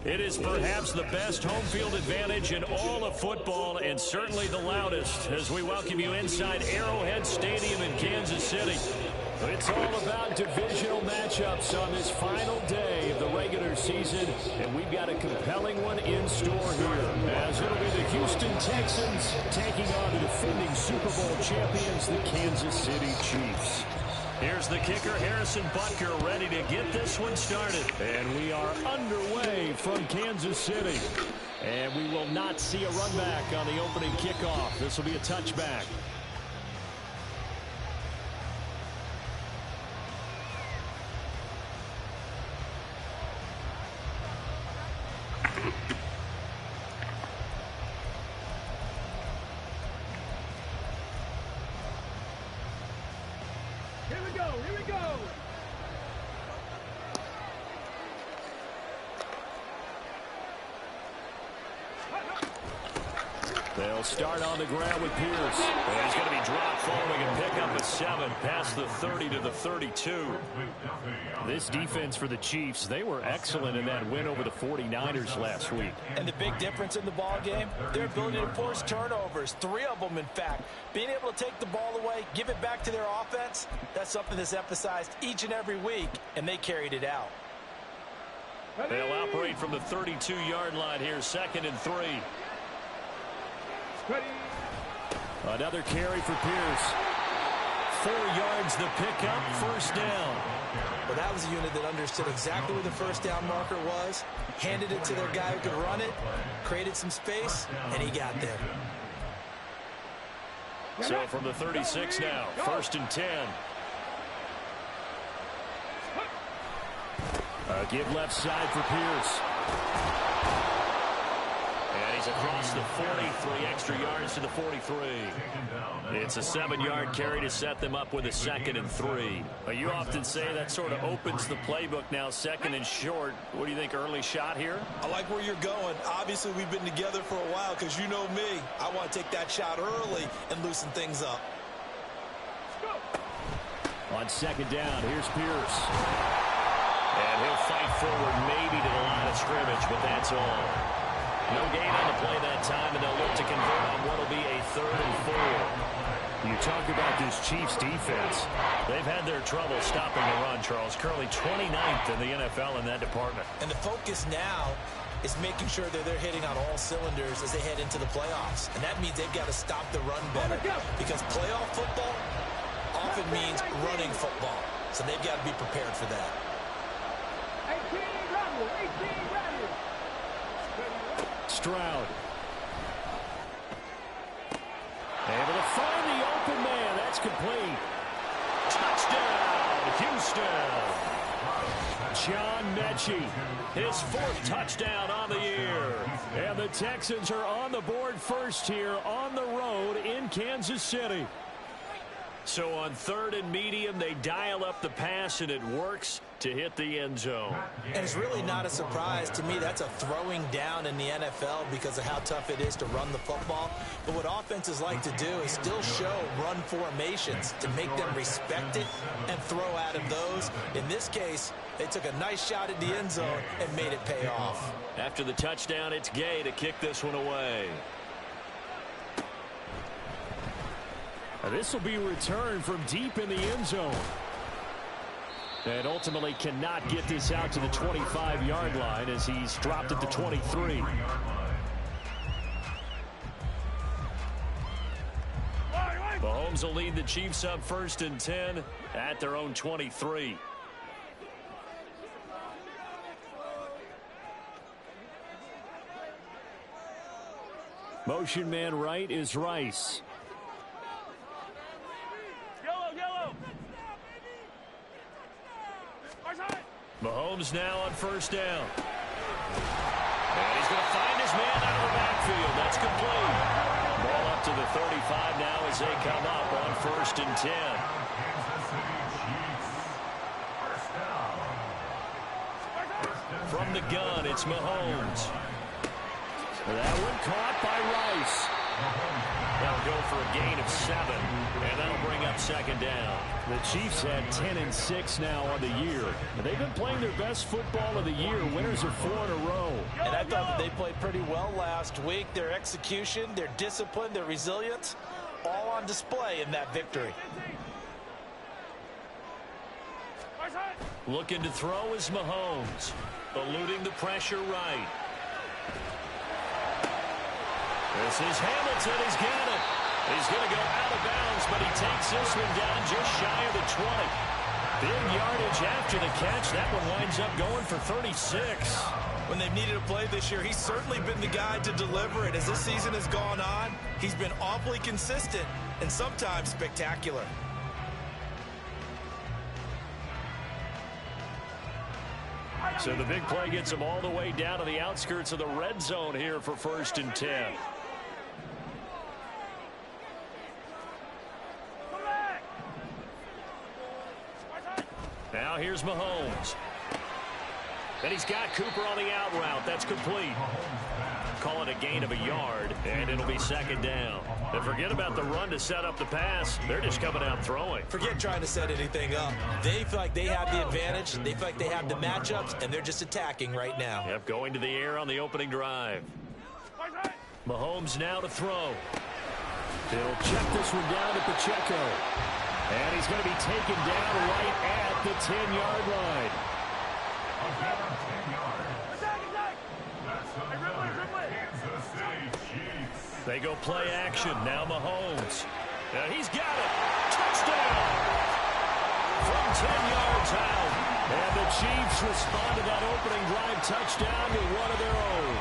It is perhaps the best home field advantage in all of football and certainly the loudest as we welcome you inside Arrowhead Stadium in Kansas City. It's all about divisional matchups on this final day of the regular season, and we've got a compelling one in store here, as it'll be the Houston Texans taking on the defending Super Bowl champions, the Kansas City Chiefs. Here's the kicker, Harrison Butker, ready to get this one started. And we are underway from Kansas City. And we will not see a run back on the opening kickoff. This will be a touchback. They'll start on the ground with Pierce. And he's going to be dropped following a pickup of 7 past the 30 to the 32. This defense for the Chiefs, they were excellent in that win over the 49ers last week. And the big difference in the ball game, their ability to force turnovers, 3 of them in fact. Being able to take the ball away, give it back to their offense, that's something that's emphasized each and every week, and they carried it out. They'll operate from the 32-yard line here, 2nd and 3. Another carry for Pierce. 4 yards the pickup, 1st down. Well, that was a unit that understood exactly where the 1st down marker was, handed it to their guy who could run it, created some space, and he got there. So from the 36 now, 1st and 10. Give left side for Pierce. Across the 43 extra yards to the 43. It's a 7-yard carry to set them up with a 2nd and 3. You often say that sort of opens the playbook now, 2nd and short. What do you think, early shot here? I like where you're going. Obviously, we've been together for a while because you know me. I want to take that shot early and loosen things up. On 2nd down, here's Pierce. And he'll fight forward maybe to the line of scrimmage, but that's all. No gain on the play that time, and they'll look to convert on what will be a 3rd and 4. You talk about this Chiefs defense. They've had their trouble stopping the run, Charles. Currently 29th in the NFL in that department. And the focus now is making sure that they're hitting on all cylinders as they head into the playoffs. And that means they've got to stop the run better. Because playoff football often means running football. So they've got to be prepared for that. 18 ready. Stroud. Able to find the open man. That's complete. Touchdown, Houston. John Mechie, his 4th touchdown on the year. And the Texans are on the board first here on the road in Kansas City. So on 3rd and medium, they dial up the pass, and it works to hit the end zone. And it's really not a surprise. To me, that's a throwing down in the NFL because of how tough it is to run the football. But what offenses like to do is still show run formations to make them respect it and throw out of those. In this case, they took a nice shot at the end zone and made it pay off. After the touchdown, it's Gay to kick this one away. This will be returned from deep in the end zone. And ultimately cannot get this out to the 25-yard line as he's dropped at the 23. Mahomes will lead the Chiefs up 1st and 10 at their own 23. Motion man right is Rice. Mahomes now on 1st down. And he's going to find his man out of the backfield. That's complete. Ball up to the 35 now as they come up on 1st and 10. From the gun, it's Mahomes. That one caught by Rice. That'll go for a gain of 7, and that'll bring up second down. The Chiefs had 10-6 now on the year. They've been playing their best football of the year. Winners of 4 in a row. And I thought that they played pretty well last week. Their execution, their discipline, their resilience, all on display in that victory. Looking to throw is Mahomes. Eluding the pressure right. This is Hamilton. He's got it. He's going to go out of bounds, but he takes this one down just shy of the 20. Big yardage after the catch. That one winds up going for 36. When they've needed a play this year, he's certainly been the guy to deliver it. As this season has gone on, he's been awfully consistent and sometimes spectacular. So the big play gets him all the way down to the outskirts of the red zone here for 1st and 10. Now here's Mahomes. And he's got Cooper on the out route. That's complete. Call it a gain of a yard, and it'll be 2nd down. And forget about the run to set up the pass. They're just coming out throwing. Forget trying to set anything up. They feel like they have the advantage. They feel like they have the matchups, and they're just attacking right now. Yep, going to the air on the opening drive. Mahomes now to throw. They'll check this one down to Pacheco. And he's going to be taken down right at the 10-yard line. They go play action. Now Mahomes. And he's got it. Touchdown! From 10 yards out. And the Chiefs respond to that opening drive touchdown with one of their own.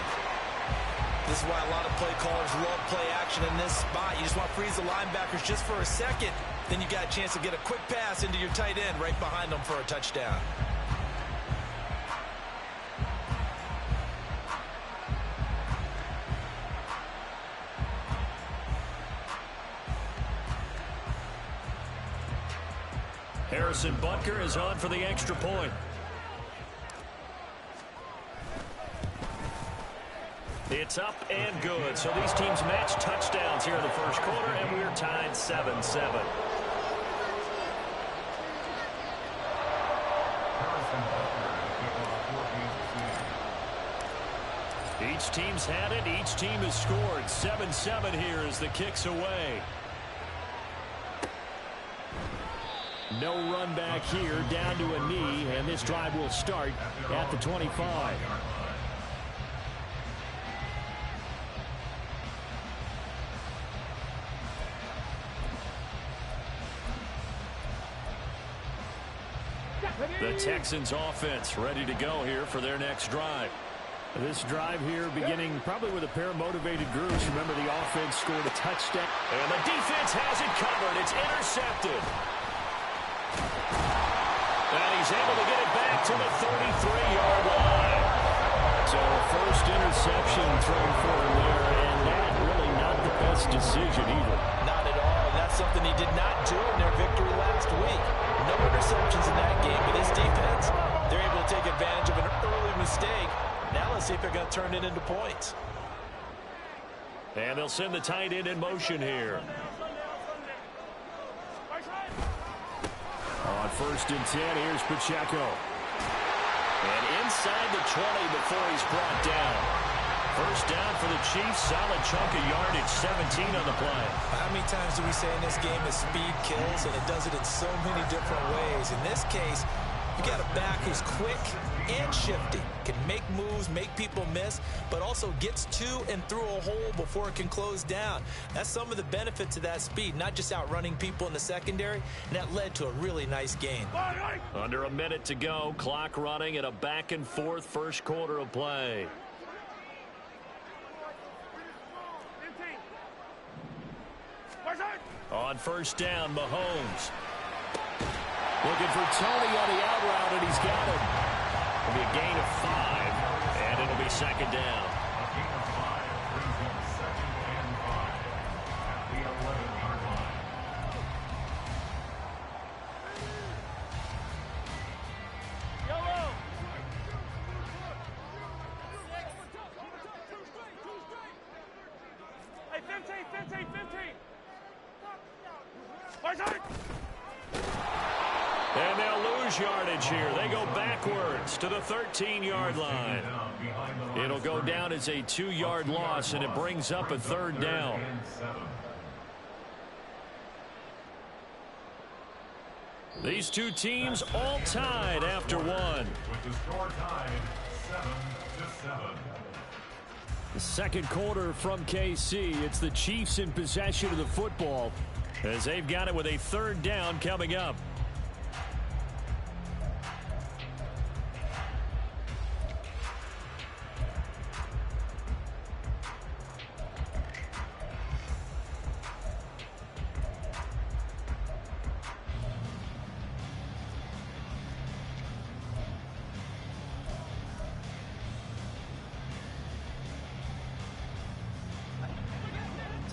This is why a lot of play callers love play action in this spot. You just want to freeze the linebackers just for a second. Then you got a chance to get a quick pass into your tight end right behind them for a touchdown. Harrison Butker is on for the extra point. It's up and good. So these teams match touchdowns here in the first quarter, and we're tied 7-7. Each team's had it. Each team has scored. 7-7 here as the kick's away. No run back here, down to a knee, and this drive will start at the 25. The Texans offense ready to go here for their next drive. This drive here beginning probably with a pair of motivated groups. Remember, the offense scored a touchdown. And the defense has it covered. It's intercepted. And he's able to get it back to the 33-yard line. So first interception thrown for him there, and that really not the best decision either. Not at all. And that's something he did not do in their victory last week. No interceptions in that game, but this defense, they're able to take advantage of an early mistake. Now let's see if they're going to turn it into points. And they'll send the tight end in motion here. On 1st and 10, here's Pacheco. And inside the 20 before he's brought down. First down for the Chiefs. Solid chunk of yardage, 17 on the play. How many times do we say in this game that speed kills, and it does it in so many different ways? In this case, you got a back who's quick and shifty, can make moves, make people miss, but also gets to and through a hole before it can close down. That's some of the benefits of that speed, not just outrunning people in the secondary, and that led to a really nice gain. Under a minute to go, clock running at a back-and-forth first quarter of play. On first down, Mahomes. Looking for Tony on the out route, and he's got him. It'll be a gain of 5, and it'll be 2nd down. Hey, 15, 15, 15. And they'll lose yardage here. They go backwards to the 13-yard line. It'll go down as a 2-yard loss, and it brings up a 3rd down. These two teams all tied after one. The second quarter from KC. It's the Chiefs in possession of the football as they've got it with a 3rd down coming up.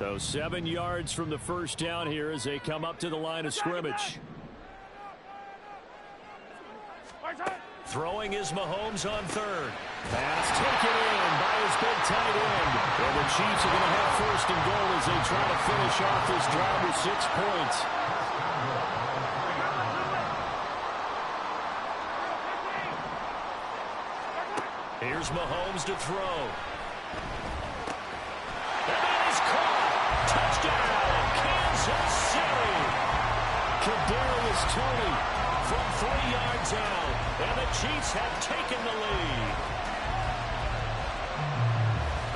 So 7 yards from the first down here as they come up to the line of scrimmage. Throwing is Mahomes on 3rd. Pass taken in by his big tight end. And the Chiefs are going to have 1st and goal as they try to finish off this drive with 6 points. Here's Mahomes to throw. Touchdown, Kansas City. Kadarius Toney from 3 yards out, and the Chiefs have taken the lead.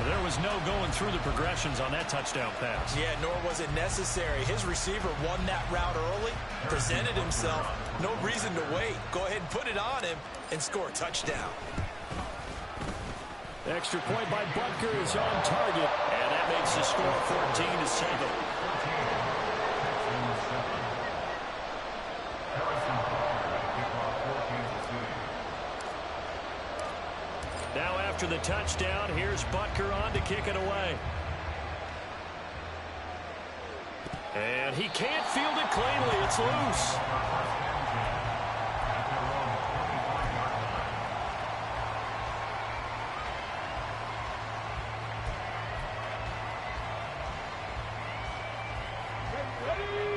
There was no going through the progressions on that touchdown pass. Yeah, nor was it necessary. His receiver won that route early, presented himself. No reason to wait. Go ahead and put it on him and score a touchdown. Extra point by Butker is on target, and that makes the score 14-7. Now after the touchdown, here's Butker on to kick it away. And he can't field it cleanly. It's loose.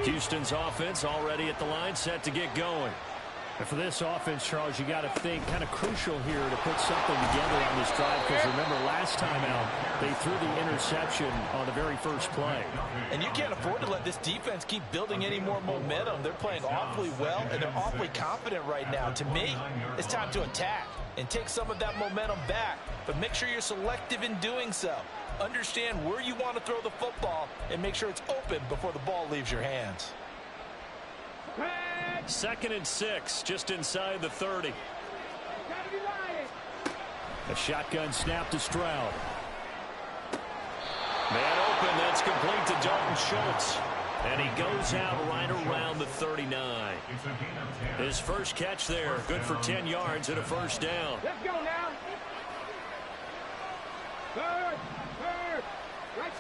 Houston's offense already at the line, set to get going. And for this offense, Charles, you got to think kind of crucial here to put something together on this drive, because remember last time out they threw the interception on the very first play. And you can't afford to let this defense keep building any more momentum. They're playing awfully well, and they're awfully confident right now. To me, it's time to attack and take some of that momentum back, but make sure you're selective in doing so. Understand where you want to throw the football and make sure it's open before the ball leaves your hands. 2nd and 6, just inside the 30. A shotgun snap to Stroud. Man open, that's complete to Dalton Schultz. And he goes out right around the 39. His first catch there, good for 10 yards and a 1st down. Let's go now. Third. Right.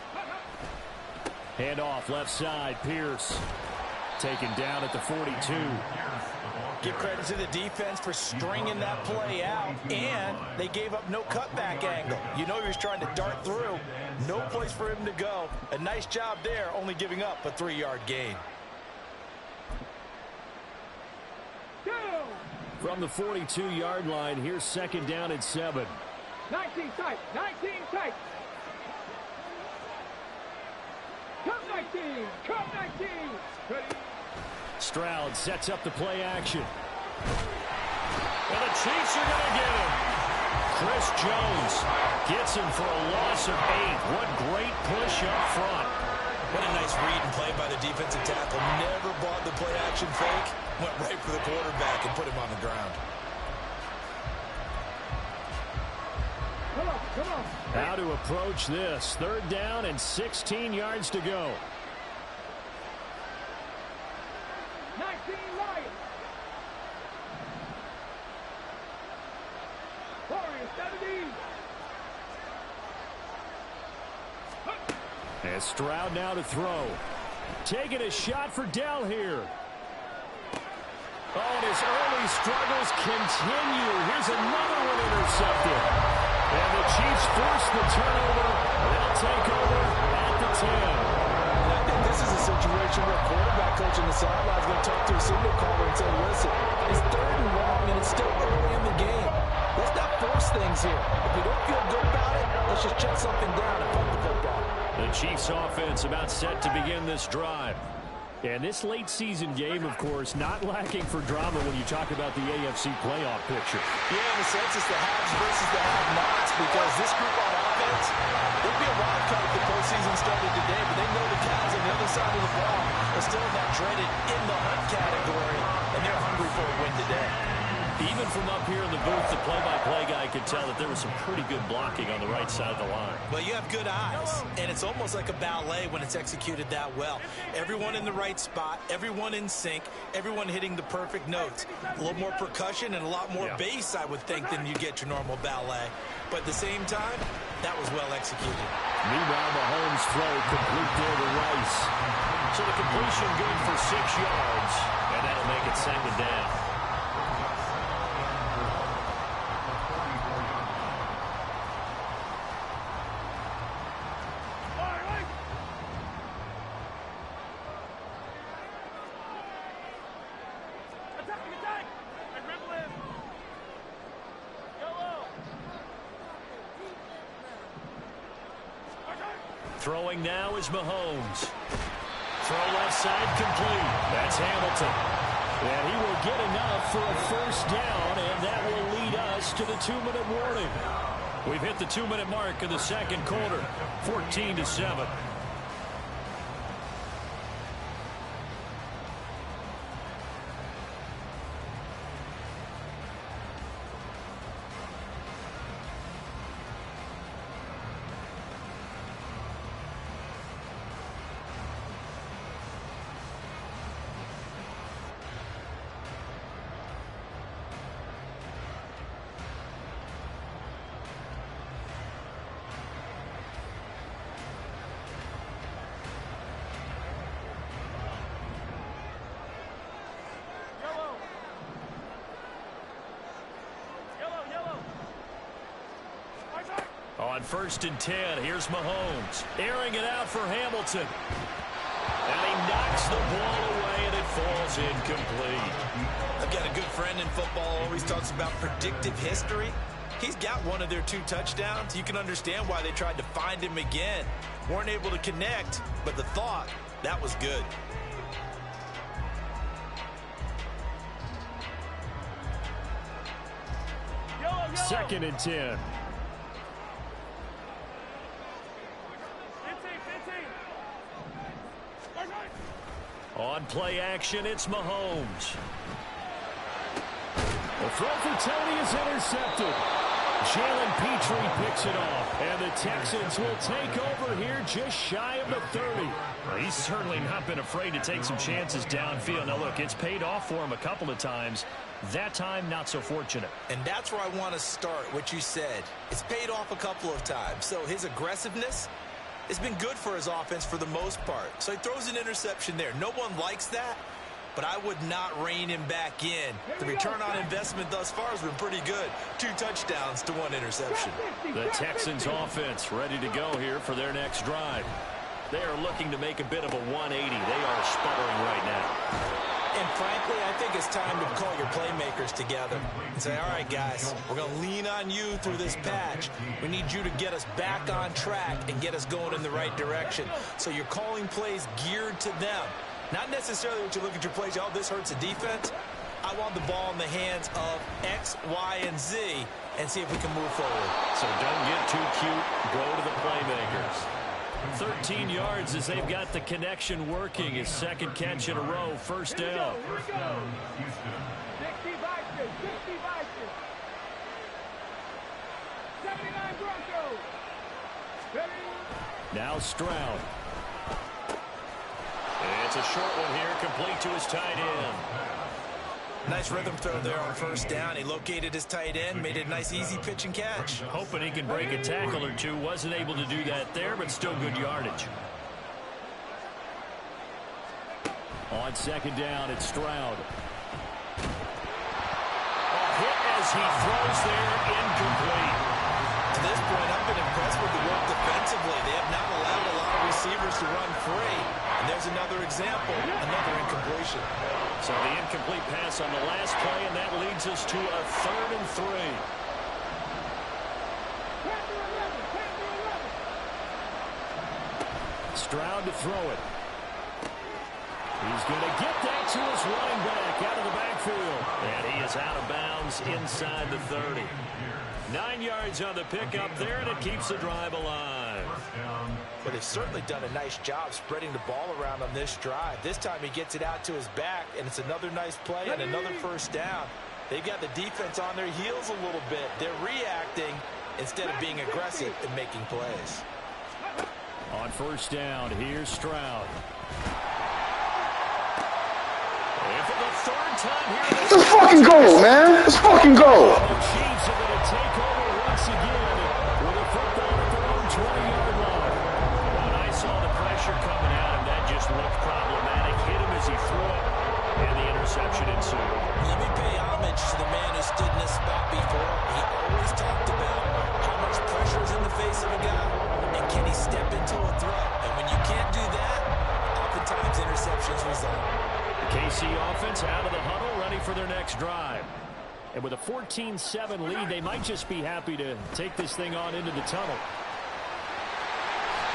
Hand off left side, Pierce. Taken down at the 42. Give credit to the defense for stringing that play out, and they gave up no cutback angle. You know you're trying to dart through. No place for him to go. A nice job there, only giving up a 3-yard gain. From the 42-yard line, here's 2nd down and 7. 19 tight. 19 tight. Come 19. Come 19. Ready. Stroud sets up the play action. And the Chiefs are going to get him. Chris Jones gets him for a loss of 8. What great push up front. What a nice read and play by the defensive tackle. Never bought the play action fake. Went right for the quarterback and put him on the ground. Come on. How to approach this. 3rd down and 16 yards to go. 19 Lions. Warriors 17. And Stroud now to throw. Taking a shot for Dell here. Oh, and his early struggles continue. Here's another one intercepted. And the Chiefs force the turnover. They'll take over at the 10. I think this is a situation where quarterback coach on the sideline is going to talk to his offense about set to begin this drive. And this late season game, of course, not lacking for drama when you talk about the AFC playoff picture. Yeah, in a sense, it's the haves versus the have-nots, because this group on offense, they'd be a wild card if the postseason started today, but they know the Cavs on the other side of the ball are still in that dreaded in the hunt category, and they're hungry for a win today. Even from up here in the booth, the play-by-play guy could tell that there was some pretty good blocking on the right side of the line. Well, you have good eyes, and it's almost like a ballet when it's executed that well. Everyone in the right spot, everyone in sync, everyone hitting the perfect notes. A little more percussion and a lot more bass, I would think, than you get your normal ballet. But at the same time, that was well executed. Meanwhile, Mahomes' throw complete there to Rice. So the completion good for 6 yards, and that'll make it 2nd down. Throwing now is Mahomes. Throw left side complete. That's Hamilton. And he will get enough for a 1st down, and that will lead us to the 2-minute warning. We've hit the 2-minute mark of the 2nd quarter. 14-7. On 1st and 10, here's Mahomes. Airing it out for Hamilton. And he knocks the ball away, and it falls incomplete. I've got a good friend in football, always talks about predictive history. He's got one of their 2 touchdowns. You can understand why they tried to find him again. Weren't able to connect, but the thought, that was good. Second and 10. On play action, it's Mahomes. The throw for Tony is intercepted. Jalen Petrie picks it off, and the Texans will take over here just shy of the 30. Well, he's certainly not been afraid to take some chances downfield. Now, look, it's paid off for him a couple of times. That time, not so fortunate. And that's where I want to start, what you said. It's paid off a couple of times. So his aggressiveness has been good for his offense for the most part. So he throws an interception there. No one likes that, but I would not rein him back in. The return on investment thus far has been pretty good. 2 touchdowns to 1 interception. The Texans offense ready to go here for their next drive. They are looking to make a bit of a 180. They are sputtering right now. And frankly, I think it's time to call your playmakers together and say, all right, guys, we're going to lean on you through this patch. We need you to get us back on track and get us going in the right direction. So you're calling plays geared to them. Not necessarily what you look at your plays, oh, this hurts the defense. I want the ball in the hands of X, Y, and Z and see if we can move forward. So don't get too cute. Go to the playmakers. 13 yards as they've got the connection working. His 2nd catch in a row, 1st down. 60 Vikings, 60 Vikings. 79 Broncos. Now Stroud. It's a short one here, complete to his tight end. Nice rhythm throw there on 1st down. He located his tight end, made it a nice easy pitch and catch. Hoping he can break a tackle or two. Wasn't able to do that there, but still good yardage. On 2nd down, it's Stroud. A hit as he throws there, incomplete. To this point, I've been impressed with the work defensively. They have not allowed a lot of receivers to run free. And there's another example, another incompletion. So the incomplete pass on the last play, and that leads us to a 3rd and 3. Stroud ground to throw it. He's going to get that to his running back out of the backfield. And he is out of bounds inside the 30. 9 yards on the pickup there, and it keeps the drive alive. But they've certainly done a nice job spreading the ball around on this drive. This time he gets it out to his back, and it's another nice play and another first down. They've got the defense on their heels a little bit. They're reacting instead of being aggressive and making plays. On first down, here's Stroud. And for the third time here, Let's fucking go, man. Let's fucking go. The Chiefs are going to take over once again with a football at their own 20-yard line. When I saw the pressure coming at him, that just looked problematic. Hit him as he threw it, and the interception ensued. Let me pay homage to the man who stood in this spot before. He always talked about how much pressure is in the face of a guy, and can he step into a throw? And when you can't do that, oftentimes interceptions result. KC offense out of the huddle, ready for their next drive. And with a 14-7 lead, they might just be happy to take this thing on into the tunnel.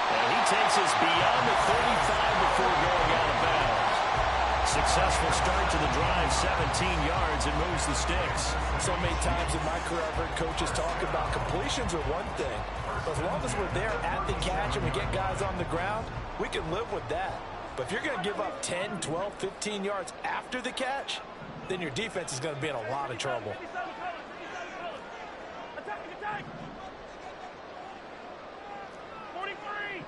And he takes us beyond the 35 before going out of bounds. Successful start to the drive, 17 yards, and moves the sticks. So many times in my career, I've heard coaches talk about completions are one thing. But as long as we're there at the catch and we get guys on the ground, we can live with that. But if you're going to give up 10, 12, 15 yards after the catch, then your defense is going to be in a lot of trouble. Attack! 43!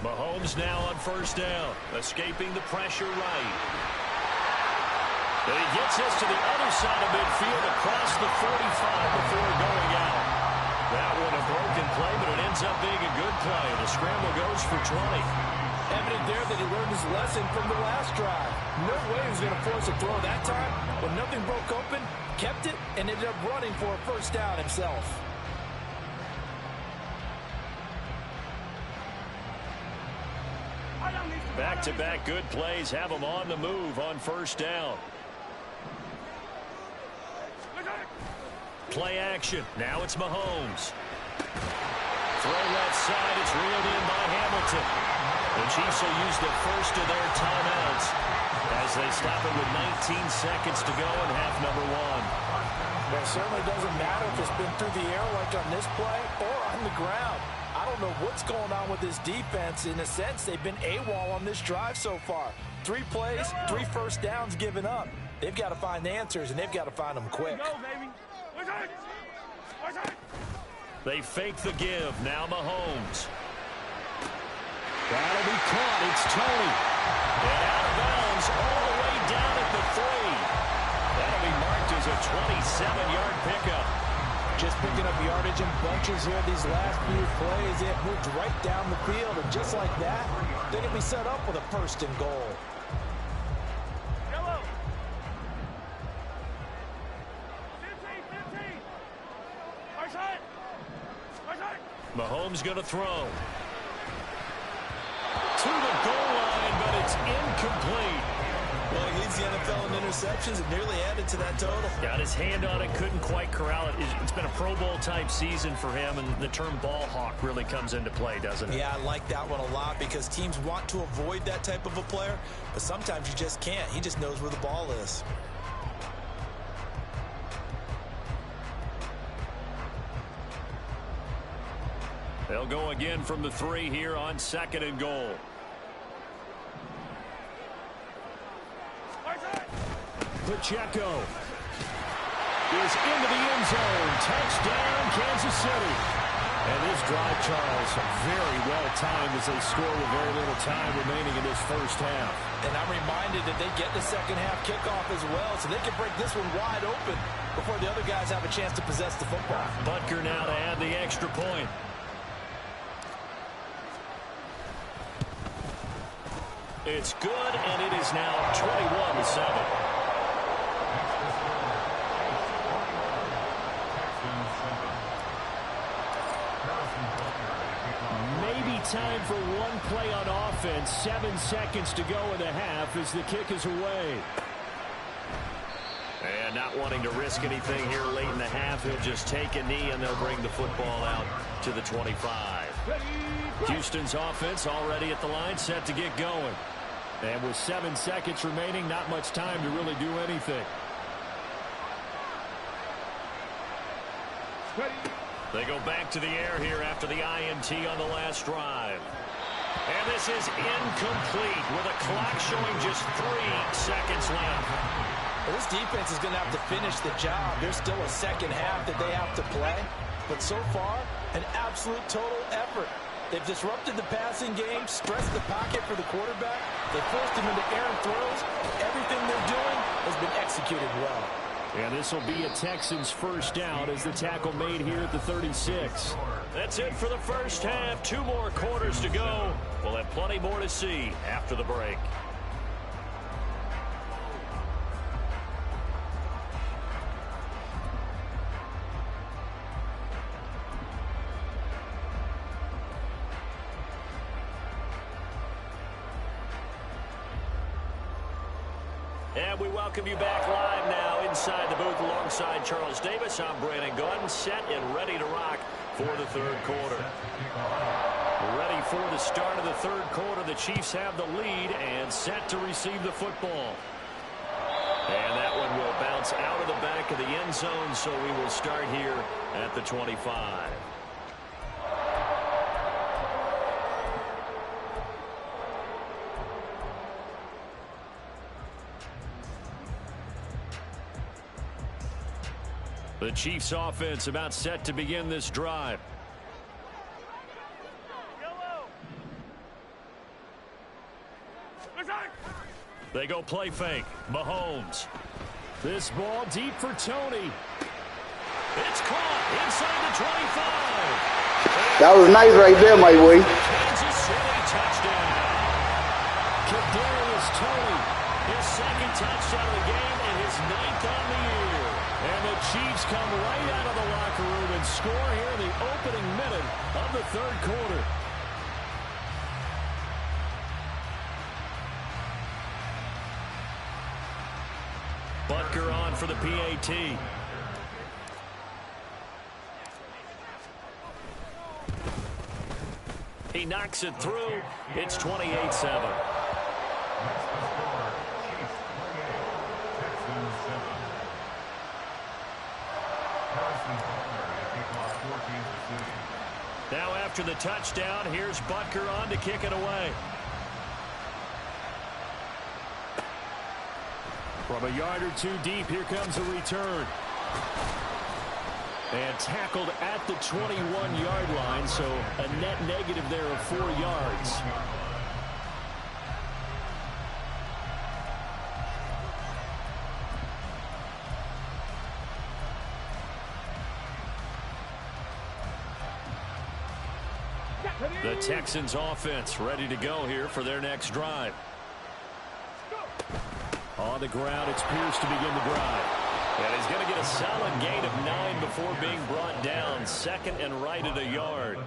Mahomes now on first down, escaping the pressure right. And he gets us to the other side of midfield across the 45 before going out. That one a broken play, but it ends up being a good play. The scramble goes for 20. Evident there that he learned his lesson from the last drive. No way he was going to force a throw that time. When nothing broke open, kept it, and ended up running for a first down himself. Back-to-back good plays have him on the move on first down. Play action. Now it's Mahomes. Throw left side. It's reeled in by Hamilton. The Chiefs will use the first of their timeouts as they stop it with 19 seconds to go in half number one. Well, it certainly doesn't matter if it's been through the air like on this play or on the ground. I don't know what's going on with this defense. In a sense, they've been AWOL on this drive so far. 3 plays, 3 first downs given up. They've got to find answers, and they've got to find them quick. They fake the give. Now Mahomes. That'll be caught. It's Tony. And out of bounds all the way down at the 3. That'll be marked as a 27-yard pickup. Just picking up yardage in bunches here these last few plays. They have moved right down the field, and just like that, they're going to be set up with a first and goal. Yellow. 15. Mahomes going to throw. To the goal line, but it's incomplete. Well, he leads the NFL in interceptions and nearly added to that total. Got his hand on it, couldn't quite corral it. It's been a Pro Bowl type season for him, and the term ball hawk really comes into play, doesn't it? Yeah, I like that one a lot because teams want to avoid that type of a player, but sometimes you just can't. He just knows where the ball is. They'll go again from the 3 here on second and goal. Pacheco is into the end zone. Touchdown, Kansas City. And this drive, Charles, very well timed as they score with very little time remaining in this first half. And I'm reminded that they get the second half kickoff as well, so they can break this one wide open before the other guys have a chance to possess the football. Butker now to add the extra point. It's good, and it is now 21-7. Time for one play on offense. 7 seconds to go in the half as the kick is away. And not wanting to risk anything here late in the half, he'll just take a knee and they'll bring the football out to the 25. Houston's offense already at the line, set to get going. And with 7 seconds remaining, not much time to really do anything. They go back to the air here after the INT on the last drive. And this is incomplete with a clock showing just 3 seconds left. Well, this defense is going to have to finish the job. There's still a second half that they have to play. But so far, an absolute total effort. They've disrupted the passing game, stressed the pocket for the quarterback. They forced him into errant throws. Everything they're doing has been executed well. And this will be a Texans first down as the tackle made here at the 36. That's it for the first half. 2 more quarters to go. We'll have plenty more to see after the break. And we welcome you back live now inside the booth alongside Charles Davis. I'm Brandon Gordon, set and ready to rock for the third quarter. We're ready for the start of the third quarter. The Chiefs have the lead and set to receive the football. And that one will bounce out of the back of the end zone, so we will start here at the 25. The Chiefs offense about set to begin this drive. They go play fake. Mahomes. This ball deep for Tony. It's caught inside the 25. That was nice right there, my boy. Kansas City touchdown. Kadarius Toney, his second touchdown of the game and his 9th on the year. And the Chiefs come right out of the locker room and score here in the opening minute of the third quarter. Butker on for the PAT. He knocks it through. It's 28-7. Now after the touchdown, here's Butker on to kick it away. From a yard or 2 deep, here comes a return. And tackled at the 21-yard line, so a net negative there of 4 yards. The Texans offense ready to go here for their next drive. On the ground, it's Pierce to begin the drive. And he's going to get a solid gain of 9 before being brought down. Second and right at a yard.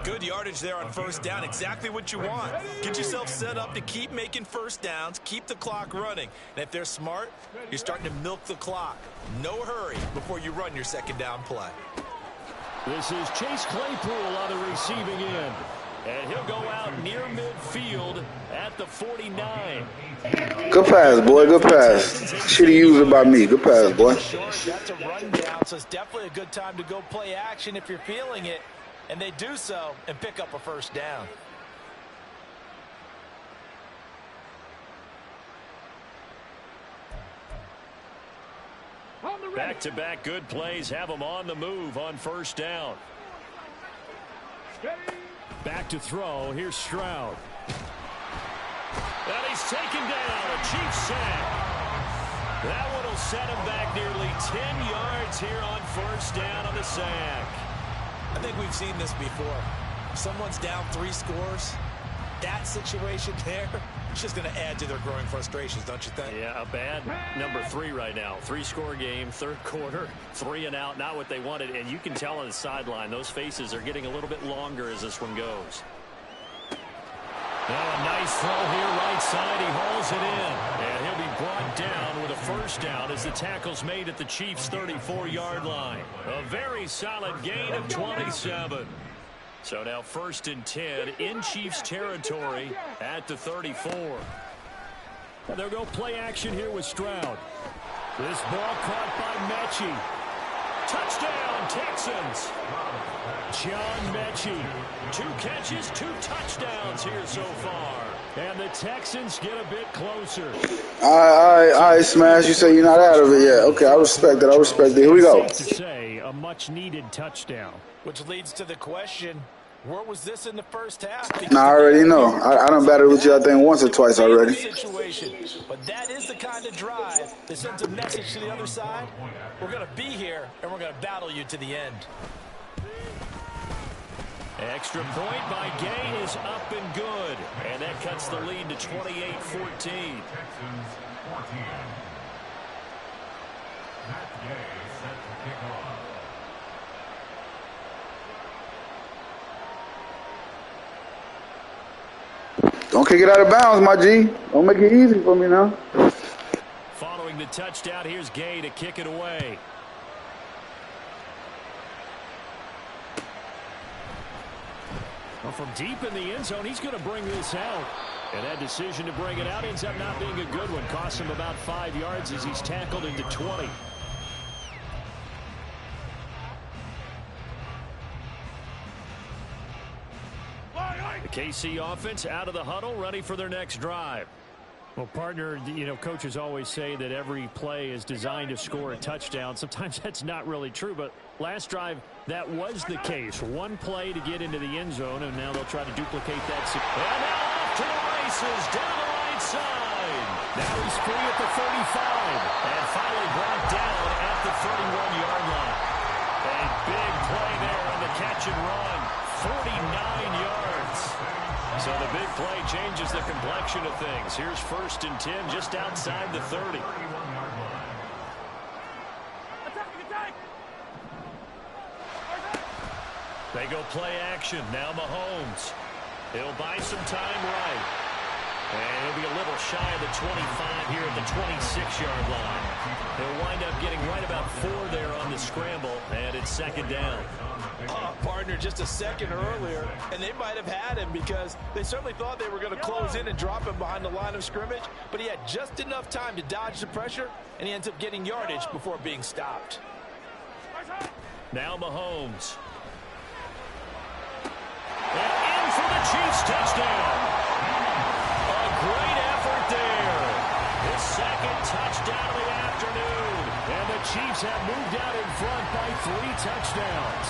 Good yardage there on first down. Exactly what you want. Get yourself set up to keep making first downs, keep the clock running. And if they're smart, you're starting to milk the clock. No hurry before you run your second down play. This is Chase Claypool on the receiving end. And he'll go out near midfield at the 49. Good pass, boy. Good pass. Should have used it by me. Good pass, boy. That's a rundown, so it's definitely a good time to go play action if you're feeling it. And they do so and pick up a first down. Back-to-back good plays have them on the move on first down. Back to throw. Here's Stroud. And he's taken down. A Chiefs sack. That one will set him back nearly 10 yards here on first down on the sack. I think we've seen this before. If someone's down 3 scores, that situation there, it's just going to add to their growing frustrations, don't you think? Yeah, a bad number 3 right now. 3-score game, third quarter, 3 and out, not what they wanted. And you can tell on the sideline, those faces are getting a little bit longer as this one goes. Now a nice throw here right side. He hauls it in. And he'll be brought down with a first down as the tackle's made at the Chiefs' 34-yard line. A very solid gain of 27. So now 1st and 10 in Chiefs territory at the 34. Well, they'll go play action here with Stroud. This ball caught by Mechie. Touchdown, Texans. John Mechie. 2 catches, 2 touchdowns here so far. And the Texans get a bit closer. All right, Smash. You say you're not out of it yet. Okay, I respect it. I respect it. Here we go. To say a much-needed touchdown. Which leads to the question, where was this in the first half? Nah, I already know. I done battled with you, I think, once or twice already. But that is the kind of drive that sends a message to the other side. We're going to be here, and we're going to battle you to the end. Extra point by Gay is up and good. And that cuts the lead to 28-14. Don't kick it out of bounds, my G. Don't make it easy for me now. Following the touchdown, here's Gay to kick it away. Well, from deep in the end zone, he's going to bring this out. And that decision to bring it out ends up not being a good one. Costs him about 5 yards as he's tackled into 20. The KC offense out of the huddle, ready for their next drive. Well, partner, you know, coaches always say that every play is designed to score a touchdown. Sometimes that's not really true, but last drive, that was the case. One play to get into the end zone, and now they'll try to duplicate that. And now off to the races, down the right side. Now he's free at the 35. And finally brought down at the 31-yard line. A big play there on the catch and run. 49 yards. So the big play changes the complexion of things. Here's 1st and 10 just outside the 30. They go play action. Now Mahomes. He'll buy some time right. And he'll be a little shy of the 25 here at the 26-yard line. He'll wind up getting right about 4 there on the scramble, and it's 2nd down. Partner, just a second earlier, and they might have had him because they certainly thought they were going to close in and drop him behind the line of scrimmage, but he had just enough time to dodge the pressure, and he ends up getting yardage before being stopped. Now Mahomes. And in for the Chiefs touchdown. A great effort there. His 2nd touchdown of the afternoon. And the Chiefs have moved out in front by 3 touchdowns.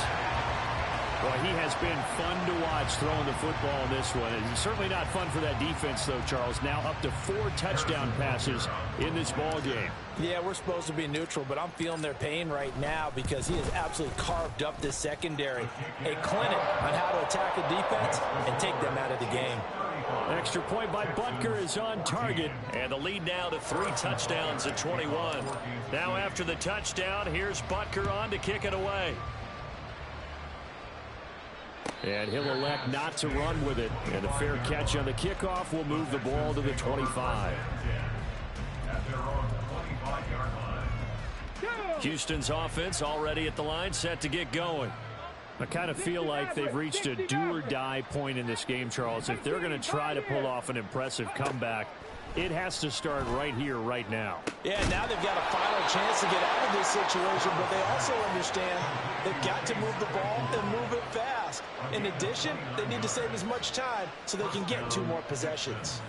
Well, he has been fun to watch throwing the football in this one. It's certainly not fun for that defense, though, Charles. Now up to 4 touchdown passes in this ball game. Yeah, we're supposed to be neutral, but I'm feeling their pain right now because he has absolutely carved up this secondary. A clinic on how to attack a defense and take them out of the game. Extra point by Butker is on target. And the lead now to 3 touchdowns at 21. Now after the touchdown, here's Butker on to kick it away. And he'll elect not to run with it. And a fair catch on the kickoff will move the ball to the 25. Houston's offense already at the line, set to get going. I kind of feel like they've reached a do-or-die point in this game, Charles. If they're going to try to pull off an impressive comeback, it has to start right here, right now. Yeah, now they've got a final chance to get out of this situation, but they also understand they've got to move the ball and move it fast. In addition, they need to save as much time so they can get 2 more possessions.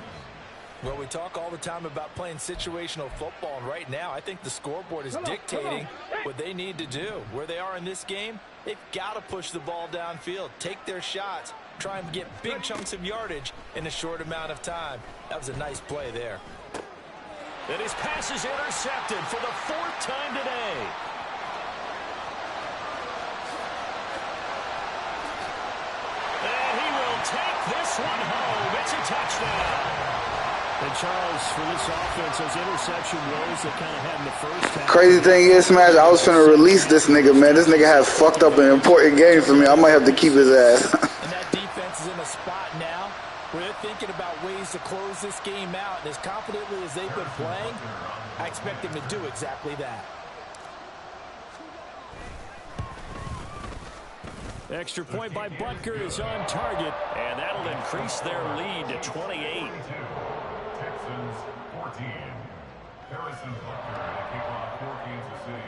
Well, we talk all the time about playing situational football, and right now I think the scoreboard is dictating what they need to do. Where they are in this game, they've got to push the ball downfield, take their shots, try and get big chunks of yardage in a short amount of time. That was a nice play there. And his pass is intercepted for the 4th time today. And he will take this one home. It's a touchdown. And Charles, for this offense, those interception woes that kind of had in the first half. Crazy thing is, Smash, I was finna release this nigga, man. This nigga has fucked up an important game for me. I might have to keep his ass. And that defense is in a spot now where they're thinking about ways to close this game out. And as confidently as they've been playing, I expect them to do exactly that. Extra point by Butker is on target, and that'll increase their lead to 28. Texans 14. Harrison Butker to kick off for Kansas City.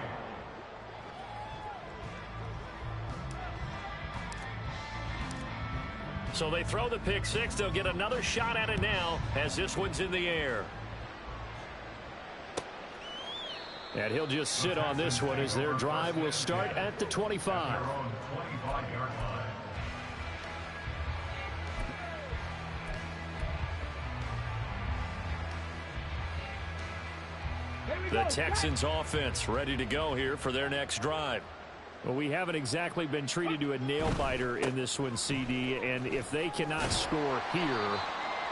So they throw the pick six. They'll get another shot at it now as this one's in the air. And he'll just sit on this one as their drive will start at the 25. The Texans offense ready to go here for their next drive. Well, we haven't exactly been treated to a nail-biter in this one, CD, and if they cannot score here,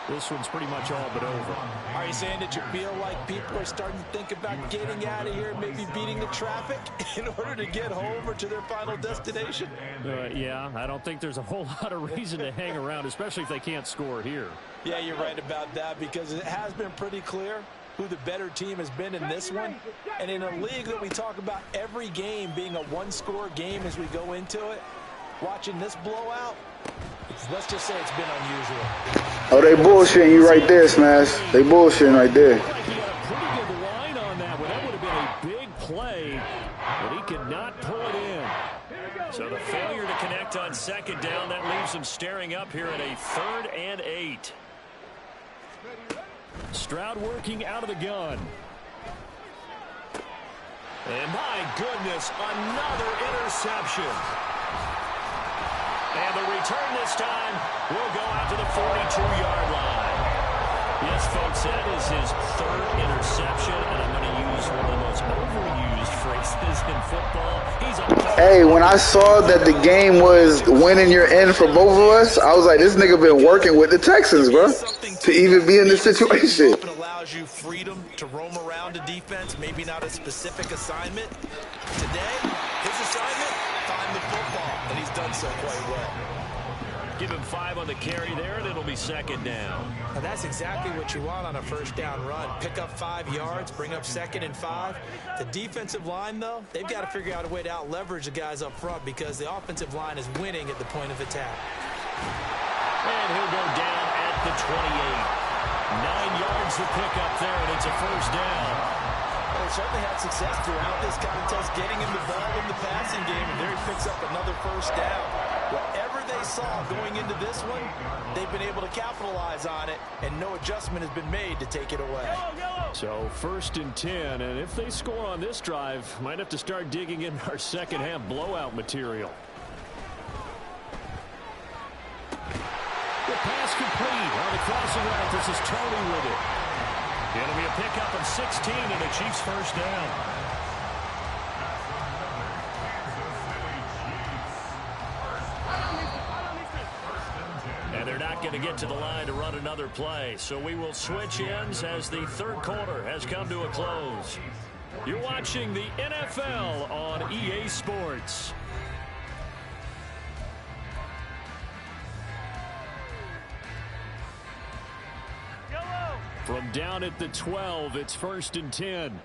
this one's pretty much all but over. Are you saying that you feel like people are starting to think about getting out of here, maybe beating the traffic in order to get home or to their final destination? Yeah, I don't think there's a whole lot of reason to hang around, especially if they can't score here. Yeah, you're right about that, because it has been pretty clear who the better team has been in this one. And in a league that we talk about every game being a one-score game as we go into it, watching this blowout, let's just say it's been unusual. Oh, they bullshitting you right there, Smash. They bullshitting right there. He had a pretty good line on that one. That would have been a big play, but he could not pull it in. So the failure to connect on second down, that leaves him staring up here at a 3rd and 8. Stroud working out of the gun. And my goodness, another interception. And the return this time will go out to the 42-yard line. Yes, folks, that is his 3rd interception, and I'm going to use one of the most overused phrases in football. Hey, when I saw that the game was winning your end for both of us, I was like, this nigga been working with the Texans, bro, to even be in this situation. It allows you freedom to roam around a defense, maybe not a specific assignment. Today, his assignment, find the football, and he's done so quite well. Give him 5 on the carry there, and it'll be 2nd down. Now that's exactly what you want on a 1st down run. Pick up 5 yards, bring up 2nd and 5. The defensive line, though, they've got to figure out a way to out-leverage the guys up front because the offensive line is winning at the point of attack. And he'll go down at the 28. 9 yards to pick up there, and it's a 1st down. Well, he certainly had success throughout this contest, getting him the ball in the passing game, and there he picks up another 1st down. Whatever they saw going into this one, they've been able to capitalize on it, and no adjustment has been made to take it away. So 1st and 10, and if they score on this drive, might have to start digging in our second half blowout material. The pass complete on the crossing route. This is Tony with it. It'll be a pickup of 16 and the Chiefs' 1st down. And they're not going to get to the line to run another play. So we will switch ends as the 3rd quarter has come to a close. You're watching the NFL on EA Sports. From down at the 12, it's 1st and 10.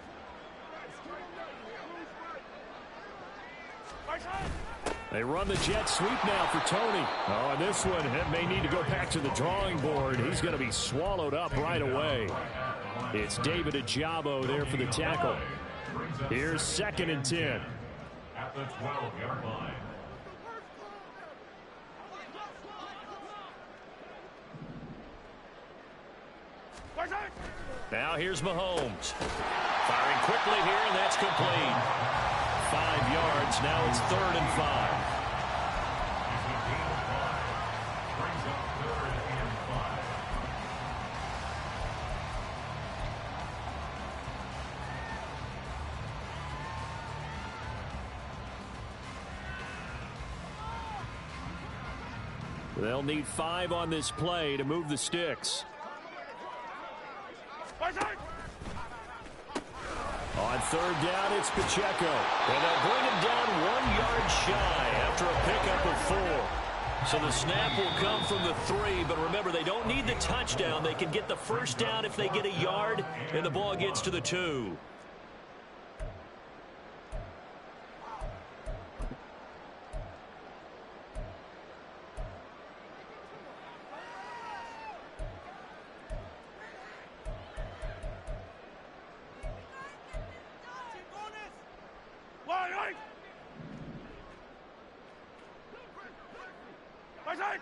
They run the jet sweep now for Tony. Oh, and this one may need to go back to the drawing board. He's going to be swallowed up right away. It's David Ajabo there for the tackle. Here's 2nd and 10. At the 12-yard line. Now here's Mahomes. Firing quickly here, and that's complete. 5 yards. Now it's 3rd and 5. They'll need 5 on this play to move the sticks. On 3rd down, it's Pacheco. And they'll bring him down 1 yard shy after a pickup of 4. So the snap will come from the 3, but remember, they don't need the touchdown. They can get the 1st down if they get a yard, and the ball gets to the 2. Right side.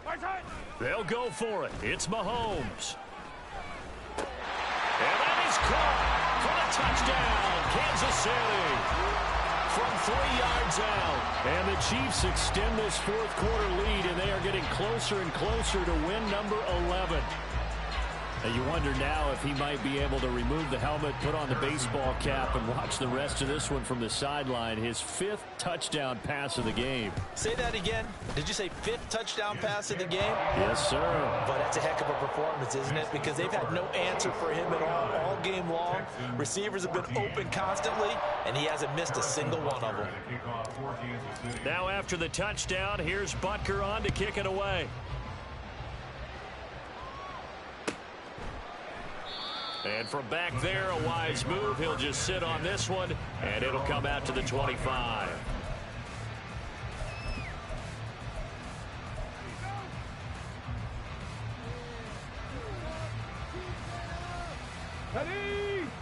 Right side. They'll go for it. It's Mahomes. And that is caught for the touchdown, Kansas City. From 3 yards out. And the Chiefs extend this fourth quarter lead, and they are getting closer and closer to win number 11. And you wonder now if he might be able to remove the helmet, put on the baseball cap, and watch the rest of this one from the sideline. His 5th touchdown pass of the game. Say that again. Did you say 5th touchdown pass of the game? Yes, sir. But that's a heck of a performance, isn't it? Because they've had no answer for him at all game long. Receivers have been open constantly, and he hasn't missed a single one of them. Now after the touchdown, here's Butker on to kick it away. And from back there, a wise move. He'll just sit on this one, and it'll come out to the 25.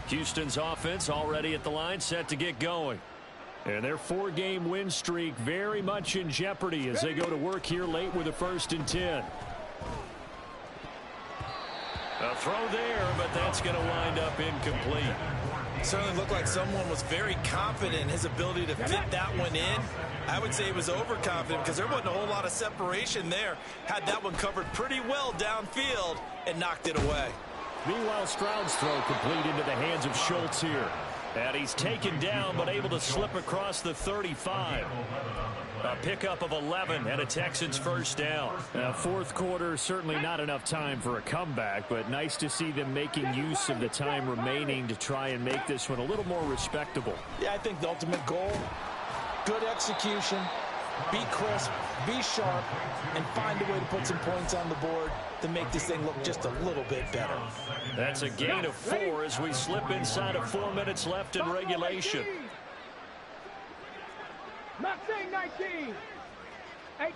Houston's offense already at the line, set to get going. And their 4-game win streak very much in jeopardy as they go to work here late with a 1st and 10. A throw there, but that's going to wind up incomplete. Certainly looked like someone was very confident in his ability to fit that one in. I would say he was overconfident because there wasn't a whole lot of separation there. Had that one covered pretty well downfield and knocked it away. Meanwhile, Stroud's throw complete into the hands of Schultz here. And he's taken down but able to slip across the 35. A pickup of 11 and a Texans 1st down. Fourth quarter, certainly not enough time for a comeback, but nice to see them making use of the time remaining to try and make this one a little more respectable. Yeah, I think the ultimate goal, good execution, be crisp, be sharp, and find a way to put some points on the board to make this thing look just a little bit better. That's a gain of 4 as we slip inside of 4 minutes left in regulation. Maxine 19. 18,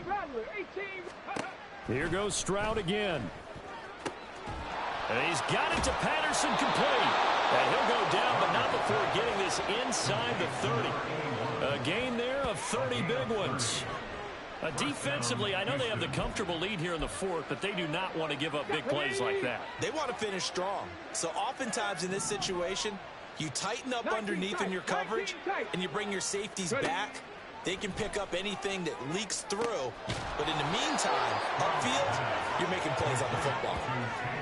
Rattler, 18. Here goes Stroud again. And he's got it to Patterson complete. And he'll go down, but not before getting this inside the 30. A gain there of 30 big ones. Defensively, I know they have the comfortable lead here in the 4th, but they do not want to give up big plays like that. They want to finish strong. So oftentimes in this situation, you tighten up underneath in your coverage, and you bring your safeties back. They can pick up anything that leaks through. But in the meantime, upfield, you're making plays on the football.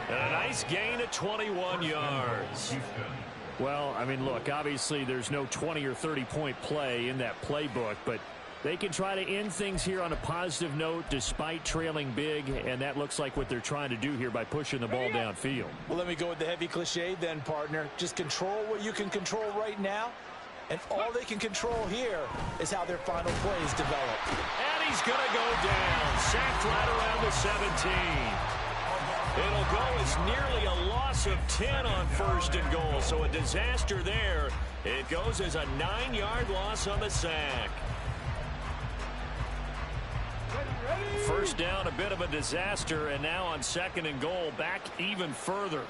And a nice gain of 21 yards. Well, I mean, look, obviously there's no 20 or 30-point play in that playbook, but they can try to end things here on a positive note despite trailing big, and that looks like what they're trying to do here by pushing the ball downfield. Well, let me go with the heavy cliche then, partner. Just control what you can control right now, and all they can control here is how their final plays develop. And he's going to go down, sacked right around the 17. It'll go as nearly a loss of 10 on 1st and goal, so a disaster there. It goes as a 9-yard loss on the sack. 1st down, a bit of a disaster, and now on 2nd and goal, back even further.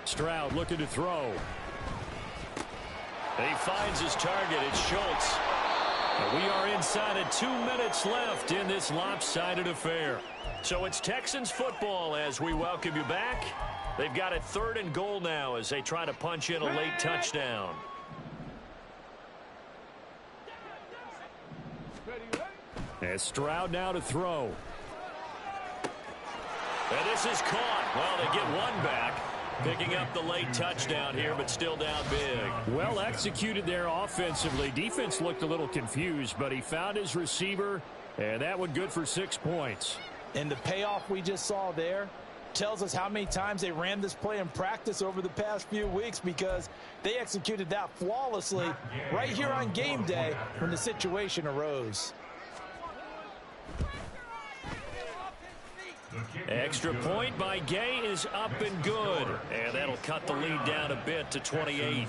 Stroud looking to throw. And he finds his target. It's Schultz. And we are inside of 2 minutes left in this lopsided affair. So it's Texans football as we welcome you back. They've got it 3rd and goal now as they try to punch in a late touchdown. And Stroud now to throw. And this is caught. Well, they get one back. Picking up the late touchdown here, but still down big. Well executed there offensively. Defense looked a little confused, but he found his receiver, and that one good for 6 points. And the payoff we just saw there tells us how many times they ran this play in practice over the past few weeks, because they executed that flawlessly right here on game day when the situation arose. Extra point by Gay is up and good. And that'll cut the lead down a bit to 28.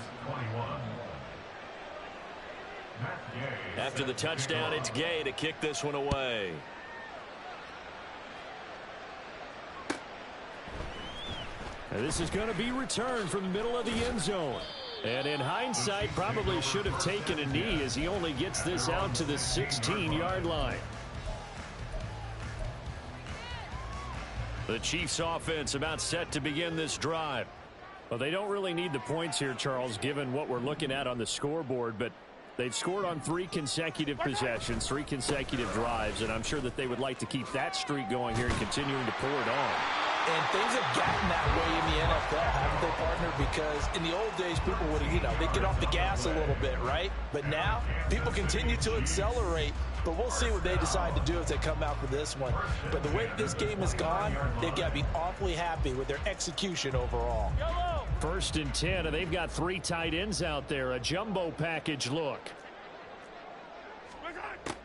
After the touchdown, it's Gay to kick this one away. And this is going to be returned from the middle of the end zone. And in hindsight, probably should have taken a knee as he only gets this out to the 16-yard line. The Chiefs offense about set to begin this drive. Well, they don't really need the points here, Charles, given what we're looking at on the scoreboard, but they've scored on 3 consecutive possessions, 3 consecutive drives, and I'm sure that they would like to keep that streak going here and continuing to pour it on. And things have gotten that way in the NFL, haven't they, partner? Because in the old days, people would, they'd get off the gas a little bit, right? But now, people continue to accelerate. But we'll see what they decide to do as they come out for this one. But the way this game has gone, they've got to be awfully happy with their execution overall. 1st and 10, and they've got 3 tight ends out there. A jumbo package look.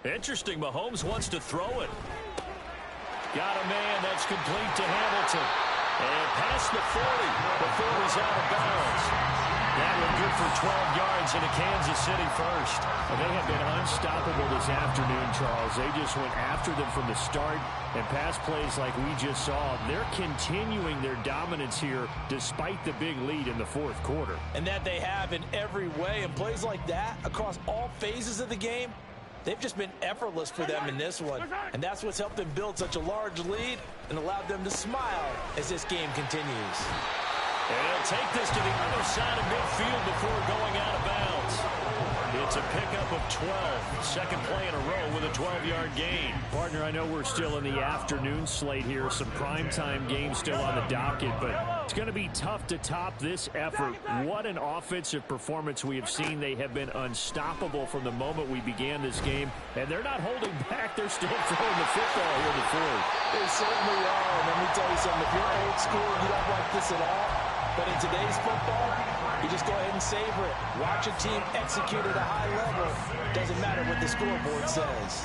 Interesting, Mahomes wants to throw it. Got a man that's complete to Hamilton. And past the 40 before he's out of bounds. That one good for 12 yards into Kansas City first. Well, they have been unstoppable this afternoon, Charles. They just went after them from the start, and pass plays like we just saw. They're continuing their dominance here despite the big lead in the 4th quarter. And that they have in every way. And plays like that across all phases of the game, they've just been effortless for them in this one. And that's what's helped them build such a large lead and allowed them to smile as this game continues. And he'll take this to the other side of midfield before going out of bounds. It's a pickup of 12. Second play in a row with a 12-yard gain. Partner, I know we're still in the afternoon slate here. Some primetime games still on the docket, but it's going to be tough to top this effort. What an offensive performance we have seen. They have been unstoppable from the moment we began this game, and they're not holding back. They're still throwing the football here in the 4th. They certainly are. And let me tell you something. If you're old school, you don't like this at all. But in today's football, you just go ahead and savor it. Watch a team execute at a high level. Doesn't matter what the scoreboard says.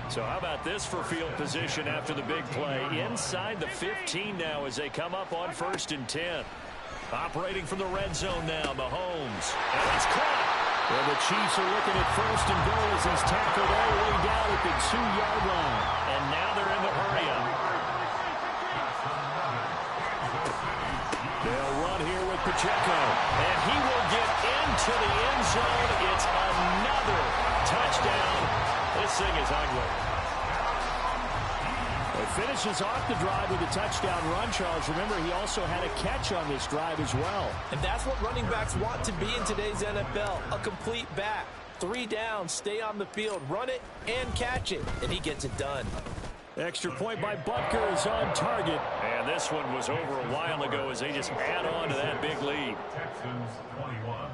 So how about this for field position after the big play? Inside the 15 now as they come up on 1st and 10. Operating from the red zone now, Mahomes. And it's caught. Well, the Chiefs are looking at 1st and goal as he's tackled all the way down at the 2-yard line. And now they're in the hurry-up. They'll run here with Pacheco. And he will get into the end zone. It's another touchdown. This thing is ugly. It finishes off the drive with a touchdown run, Charles. Remember, he also had a catch on this drive as well. And that's what running backs want to be in today's NFL, a complete back. 3 downs, stay on the field, run it, and catch it. And he gets it done. Extra point by Butker is on target. And this one was over a while ago as they just add on to that big lead. Texans 21.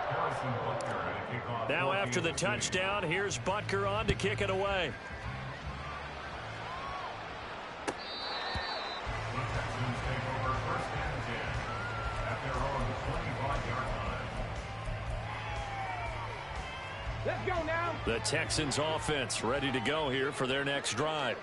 Harrison Butker at a kickoff. Now after the touchdown, here's Butker on to kick it away. The Texans take over 1st and 10 at their own 25-yard line. Let's go now. The Texans offense ready to go here for their next drive.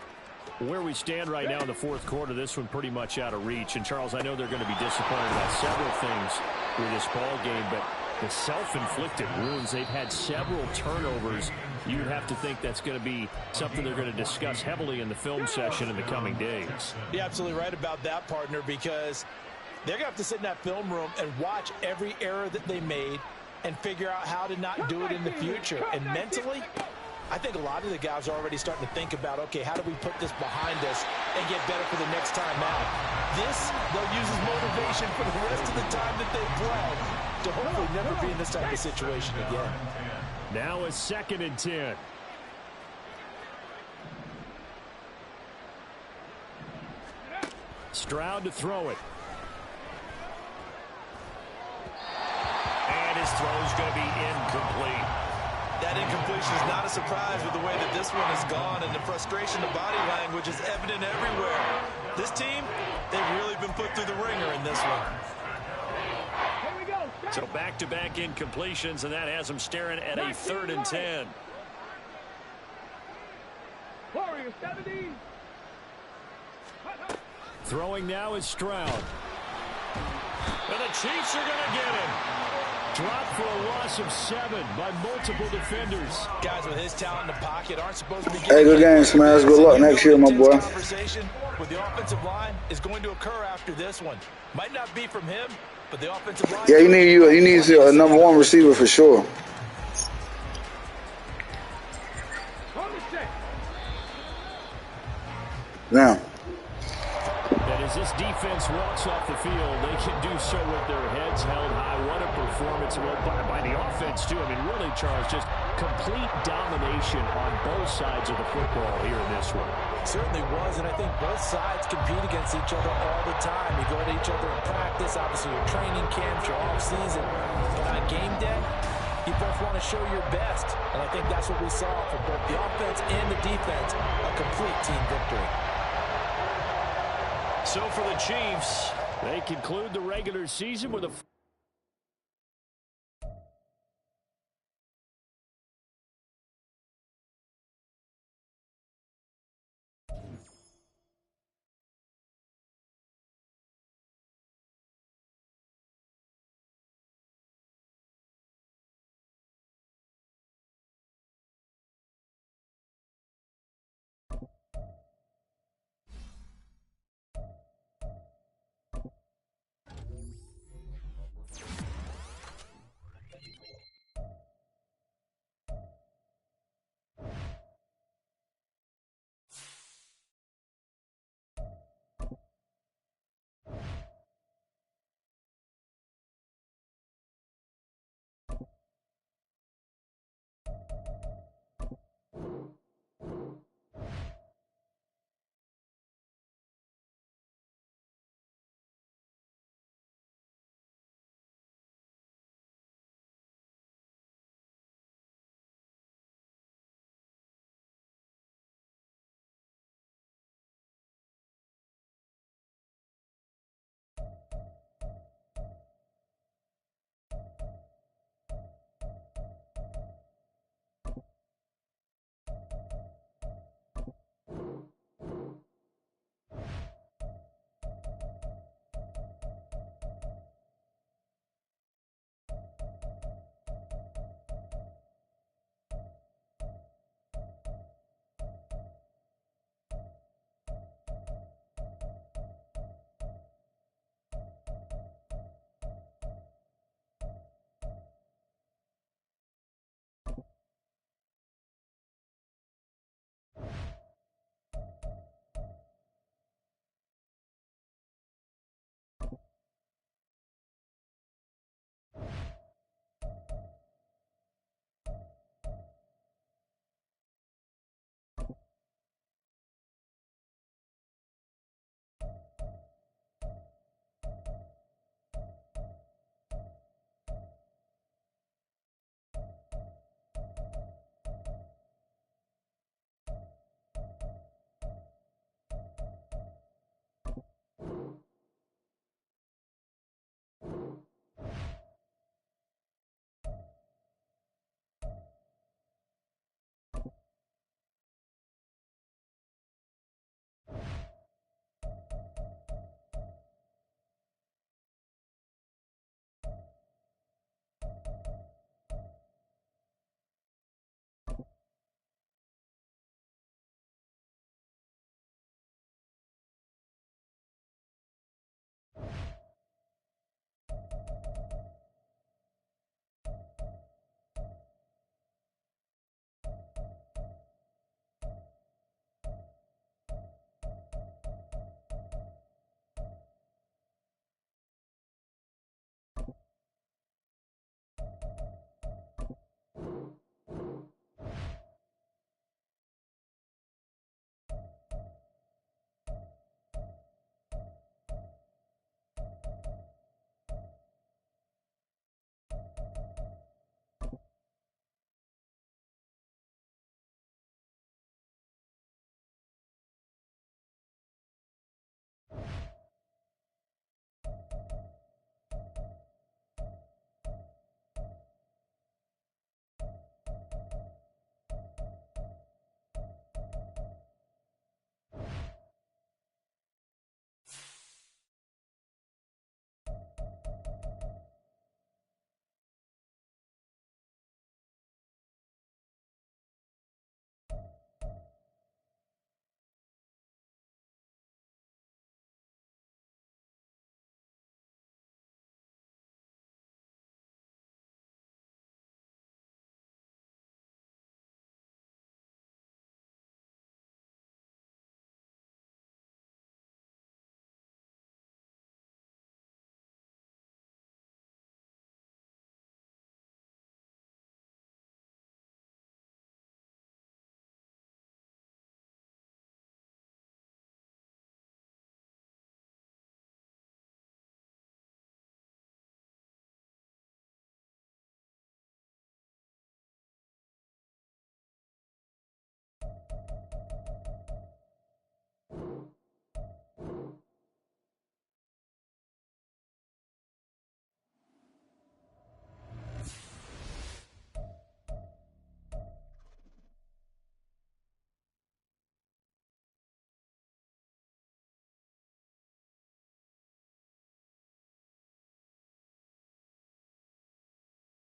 Where we stand right now in the 4th quarter, this one pretty much out of reach. And, Charles, I know they're going to be disappointed about several things with this ball game, but the self-inflicted wounds, they've had several turnovers. You'd have to think that's going to be something they're going to discuss heavily in the film session in the coming days. You're absolutely right about that, partner, because they're going to have to sit in that film room and watch every error that they made and figure out how to not do it in the future. And mentally, I think a lot of the guys are already starting to think about, okay, how do we put this behind us and get better for the next time out? This, they'll use as motivation for the rest of the time that they play to hopefully never be in this type of situation again. Now a 2nd and 10. Stroud to throw it. And his throw's going to be incomplete. That incompletion is not a surprise with the way that this one has gone, and the frustration, the body language is evident everywhere. This team, they've really been put through the ringer in this one. Here we go. So back-to-back incompletions, and that has them staring at a 3rd and 10. Warriors 70. Throwing now is Stroud. And the Chiefs are going to get him. dropped for a loss of 7 by multiple defenders. Guys with his talent in the pocket aren't supposed to be Hey, good game, Smash. Good luck next year, my boy. Conversation with the offensive line is going to occur after this one. Might not be from him, but the offensive line. Yeah, you need a number 1 receiver for sure. Now. And as this defense walks off the field, they can do so with their heads held high. What a performance by the offense, too. I mean, really, Charles, just complete domination on both sides of the football here in this one. Certainly was, and I think both sides compete against each other all the time. You go to each other in practice, obviously your training camps, your off-season. But on game day, you both want to show your best. And I think that's what we saw from both the offense and the defense, a complete team victory. So for the Chiefs, they conclude the regular season with a